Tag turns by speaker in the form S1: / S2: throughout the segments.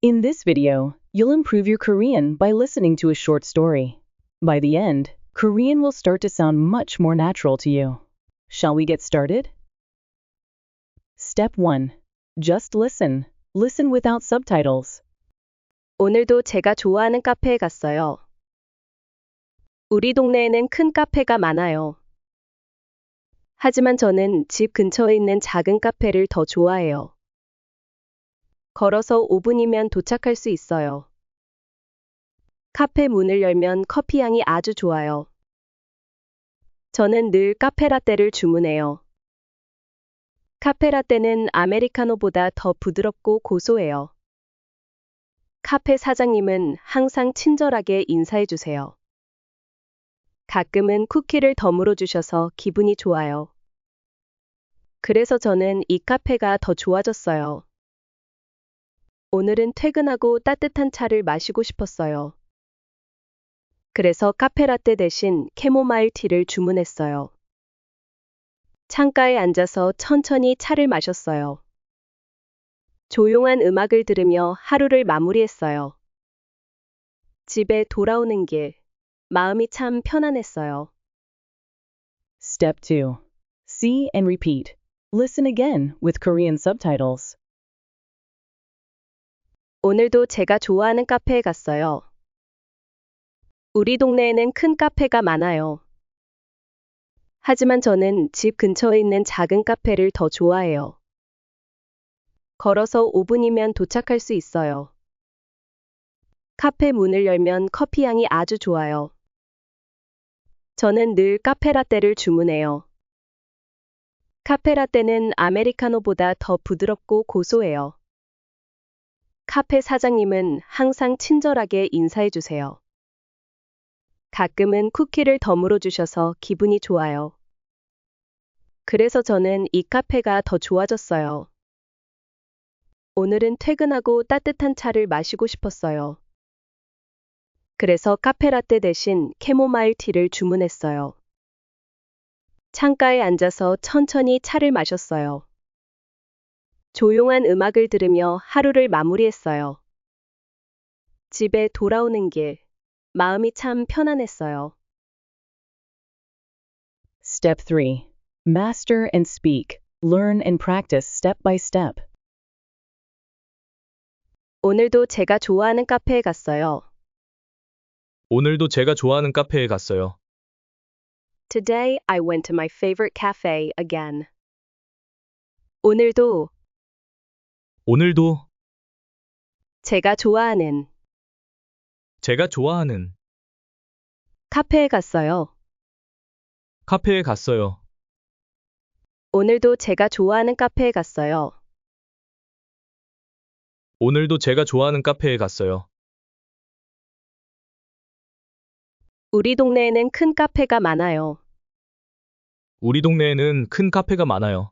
S1: In this video, you'll improve your Korean by listening to a short story. By the end, Korean will start to sound much more natural to you. Shall we get started? Step 1. Just listen. Listen without subtitles.
S2: 오늘도 제가 좋아하는 카페에 갔어요. 우리 동네에는 큰 카페가 많아요. 하지만 저는 집 근처에 있는 작은 카페를 더 좋아해요. 걸어서 5분이면 도착할 수 있어요. 카페 문을 열면 커피 향이 아주 좋아요. 저는 늘 카페라떼를 주문해요. 카페라떼는 아메리카노보다 더 부드럽고 고소해요. 카페 사장님은 항상 친절하게 인사해 주세요. 가끔은 쿠키를 덤으로 주셔서 기분이 좋아요. 그래서 저는 이 카페가 더 좋아졌어요. 오늘은 퇴근하고 따뜻한 차를 마시고 싶었어요. 그래서 카페라떼 대신 캐모마일 티를 주문했어요. 창가에 앉아서 천천히 차를 마셨어요. 조용한 음악을 들으며 하루를 마무리했어요. 집에 돌아오는 길, 마음이 참 편안했어요.
S1: Step 2. See and repeat. Listen again with Korean subtitles.
S2: 오늘도 제가 좋아하는 카페에 갔어요. 우리 동네에는 큰 카페가 많아요. 하지만 저는 집 근처에 있는 작은 카페를 더 좋아해요. 걸어서 5분이면 도착할 수 있어요. 카페 문을 열면 커피 향이 아주 좋아요. 저는 늘 카페라떼를 주문해요. 카페라떼는 아메리카노보다 더 부드럽고 고소해요. 카페 사장님은 항상 친절하게 인사해 주세요. 가끔은 쿠키를 덤으로 주셔서 기분이 좋아요. 그래서 저는 이 카페가 더 좋아졌어요. 오늘은 퇴근하고 따뜻한 차를 마시고 싶었어요. 그래서 카페라떼 대신 캐모마일 티를 주문했어요. 창가에 앉아서 천천히 차를 마셨어요. 조용한 음악을 들으며 하루를 마무리했어요. 집에 돌아오는 길, 마음이 참 편안했어요.
S1: Step 3. Master and speak. Learn and practice step by step.
S2: 오늘도 제가 좋아하는 카페에 갔어요.
S3: 오늘도 제가 좋아하는 카페에 갔어요.
S2: Today I went to my favorite cafe again. 오늘도 제가 좋아하는
S3: 제가 좋아하는
S2: 카페에 갔어요.
S3: 카페에 갔어요.
S2: 오늘도 제가 좋아하는 카페에 갔어요.
S3: 오늘도 제가 좋아하는 카페에 갔어요.
S2: 우리 동네에는 큰 카페가 많아요.
S3: 우리 동네에는 큰 카페가 많아요.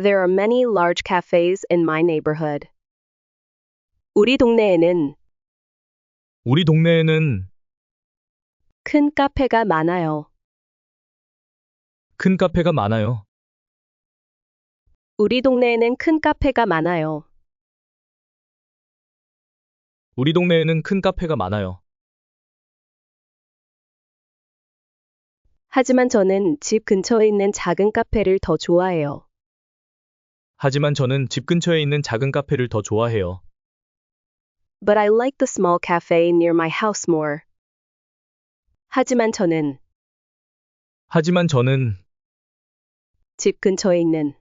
S2: There are many large cafes in my neighborhood. 우리 동네에는 큰 카페가 많아요.
S3: 큰 카페가 많아요.
S2: 우리 동네에는 큰 카페가 많아요.
S3: 우리 동네에는 큰 카페가 많아요.
S2: 하지만 저는 집 근처에 있는 작은 카페를 더 좋아해요.
S3: 하지만 저는 집 근처에 있는 작은 카페를 더 좋아해요.
S2: But I like the small cafe near my house more. 하지만 저는 집 근처에 있는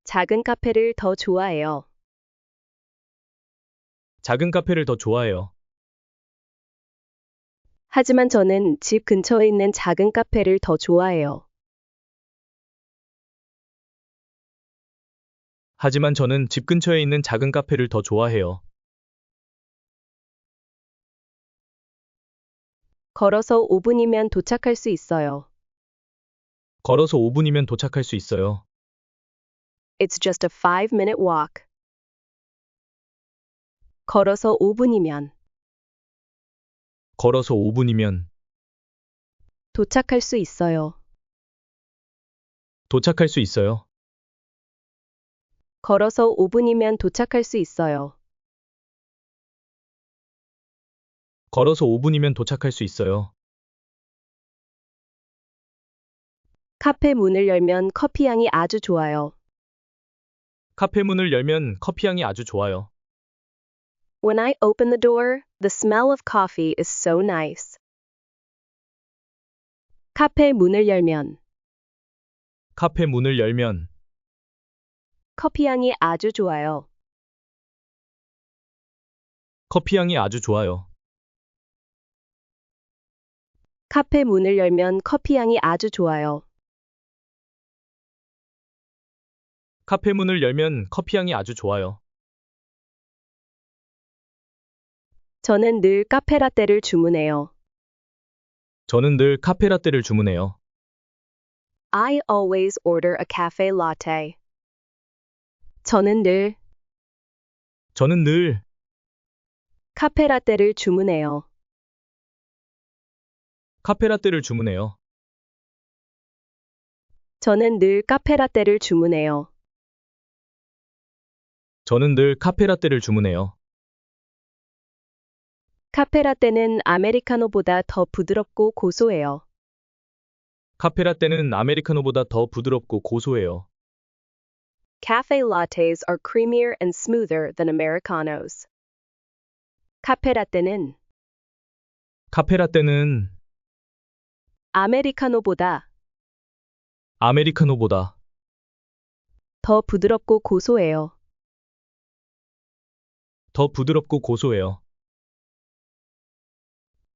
S2: 작은 카페를 더 좋아해요.
S3: 작은 카페를 더 좋아해요.
S2: 하지만 저는 집 근처에 있는 작은 카페를 더 좋아해요.
S3: 하지만 저는 집 근처에 있는 작은 카페를 더 좋아해요.
S2: 걸어서 5분이면 도착할 수 있어요.
S3: 걸어서 5분이면 도착할 수 있어요.
S2: It's just a 5-minute walk. 걸어서 5분이면 도착할 수 있어요.
S3: 도착할 수 있어요.
S2: 걸어서 5분이면 도착할 수 있어요.
S3: 걸어서 5분이면 도착할 수 있어요.
S2: 카페 문을 열면 커피 향이 아주 좋아요.
S3: 카페 문을 열면 커피 향이 아주 좋아요.
S2: When I open the door, the smell of coffee is so nice. 카페 문을 열면
S3: 카페 문을 열면
S2: 커피 향이 아주 좋아요.
S3: 커피 향이 아주 좋아요.
S2: 카페 문을 열면 커피 향이 아주 좋아요.
S3: 카페 문을 열면 커피 향이 아주 좋아요.
S2: 저는 늘 카페라떼를 주문해요.
S3: 저는 늘 카페라떼를 주문해요.
S2: I always order a cafe latte. 저는 늘 카페라떼를 주문해요.
S3: 카페라떼를 주문해요.
S2: 저는 늘 카페라떼를 주문해요.
S3: 저는 늘 카페라떼를 주문해요.
S2: 카페라떼는 아메리카노보다 더 부드럽고 고소해요.
S3: 카페라떼는 아메리카노보다 더 부드럽고 고소해요.
S2: Cafe lattes are creamier and smoother than Americanos. 카페라떼는
S3: 카페라떼는
S2: 아메리카노보다
S3: 아메리카노보다
S2: 더 부드럽고 고소해요.
S3: 더 부드럽고 고소해요.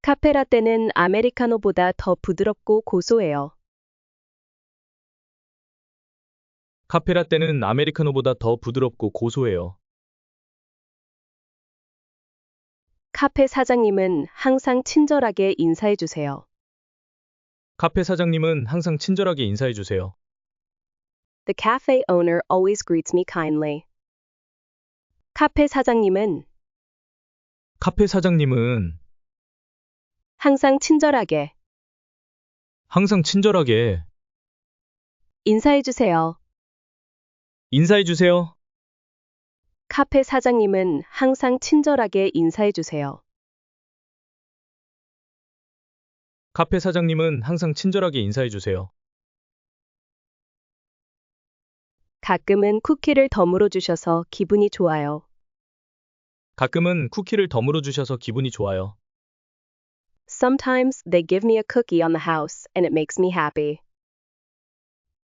S2: 카페라떼는 아메리카노보다 더 부드럽고 고소해요.
S3: 카페라떼는 아메리카노보다 더 부드럽고 고소해요.
S2: 카페 사장님은 항상 친절하게 인사해 주세요.
S3: 카페 사장님은 항상 친절하게 인사해 주세요.
S2: The cafe owner always greets me kindly. 카페 사장님은
S3: 카페 사장님은
S2: 항상 친절하게 인사해 주세요.
S3: 인사해 주세요.
S2: 카페 사장님은 항상 친절하게 인사해 주세요.
S3: 카페 사장님은 항상 친절하게 인사해 주세요.
S2: 가끔은 쿠키를 덤으로 주셔서 기분이 좋아요.
S3: 가끔은 쿠키를 덤으로 주셔서 기분이 좋아요.
S2: Sometimes they give me a cookie on the house and it makes me happy.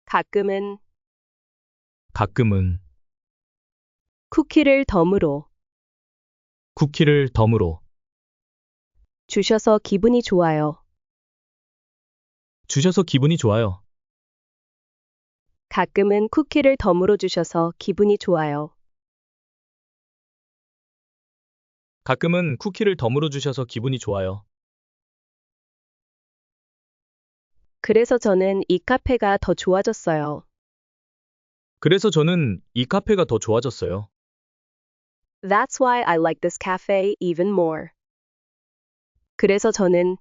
S2: 가끔은 쿠키를 덤으로 주셔서 기분이 좋아요. 가끔은 쿠키를 덤으로 주셔서 기분이 좋아요.
S3: 가끔은 쿠키를 덤으로 주셔서 기분이 좋아요.
S2: 그래서 저는 이 카페가 더 좋아졌어요.
S3: 그래서 저는 이 카페가 더 좋아졌어요.
S2: That's why I like this cafe even more. 그래서 저는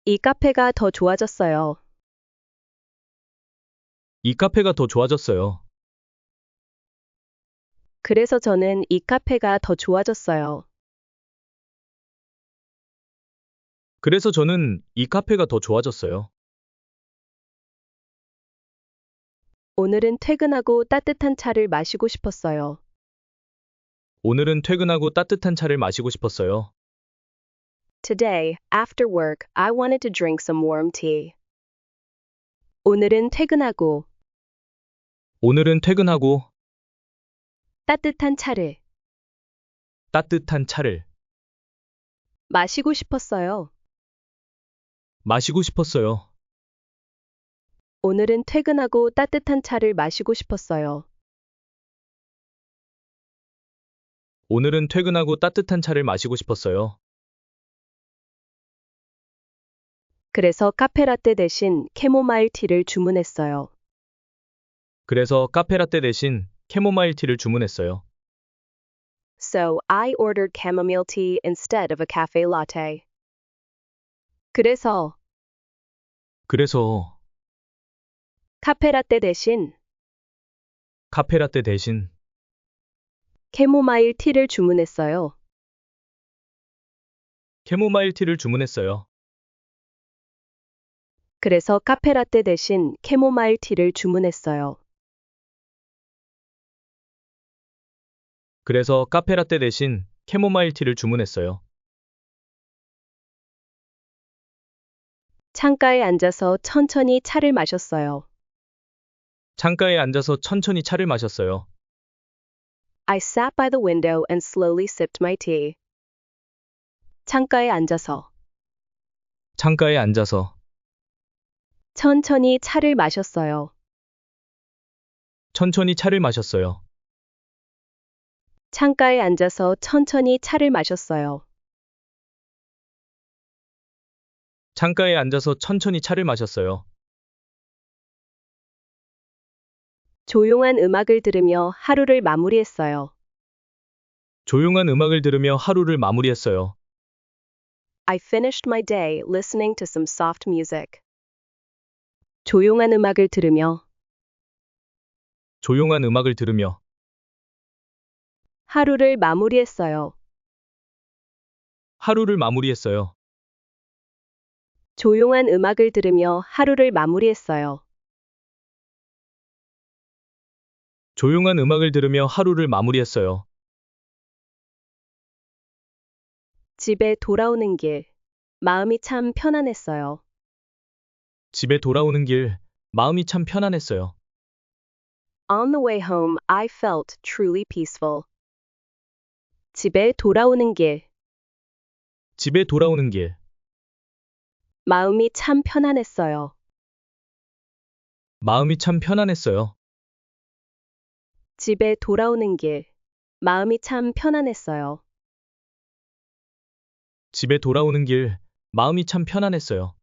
S2: 이 카페가 더 좋아졌어요.
S3: 이 카페가 더 좋아졌어요.
S2: 그래서 저는 이 카페가 더 좋아졌어요.
S3: 그래서 저는 이 카페가 더 좋아졌어요.
S2: 오늘은 퇴근하고 따뜻한 차를 마시고 싶었어요.
S3: 오늘은 퇴근하고 따뜻한 차를 마시고 싶었어요.
S2: Today, after work, I wanted to drink some warm tea. 오늘은 퇴근하고 따뜻한 차를 마시고 싶었어요. 오늘은 퇴근하고 따뜻한 차를 마시고 싶었어요.
S3: 오늘은 퇴근하고 따뜻한 차를 마시고 싶었어요.
S2: 그래서 카페라떼 대신 캐모마일 티를 주문했어요.
S3: 그래서 카페라떼 대신 캐모마일 티를 주문했어요.
S2: So, I ordered chamomile tea instead of a cafe latte. 그래서 카페라떼 대신
S3: 카페라떼 대신
S2: 캐모마일 티를 주문했어요.
S3: 캐모마일 티를 주문했어요.
S2: 그래서 카페라떼 대신 캐모마일 티를 주문했어요.
S3: 그래서 카페라떼 대신 캐모마일 티를 주문했어요.
S2: 창가에 앉아서 천천히 차를 마셨어요.
S3: 창가에 앉아서 천천히 차를 마셨어요.
S2: I sat by the window and slowly sipped my tea. 창가에 앉아서
S3: 창가에 앉아서
S2: 천천히 차를 마셨어요.
S3: 천천히 차를 마셨어요.
S2: 창가에 앉아서 천천히 차를 마셨어요.
S3: 창가에 앉아서 천천히 차를 마셨어요.
S2: 조용한 음악을 들으며 하루를 마무리했어요.
S3: 조용한 음악을 들으며 하루를 마무리했어요.
S2: I finished my day listening to some soft music. 조용한 음악을 들으며
S3: 조용한 음악을 들으며
S2: 하루를 마무리했어요.
S3: 하루를 마무리했어요.
S2: 조용한 음악을 들으며 하루를 마무리했어요.
S3: 조용한 음악을 들으며 하루를 마무리했어요.
S2: 집에 돌아오는 길, 마음이 참 편안했어요.
S3: 집에 돌아오는 길, 마음이 참 편안했어요.
S2: On the way home, I felt truly peaceful. 집에 돌아오는 길,
S3: 집에 돌아오는 길,
S2: 마음이 참 편안했어요.
S3: 마음이 참 편안했어요.
S2: 집에 돌아오는 길, 마음이 참 편안했어요.
S3: 집에 돌아오는 길, 마음이 참 편안했어요.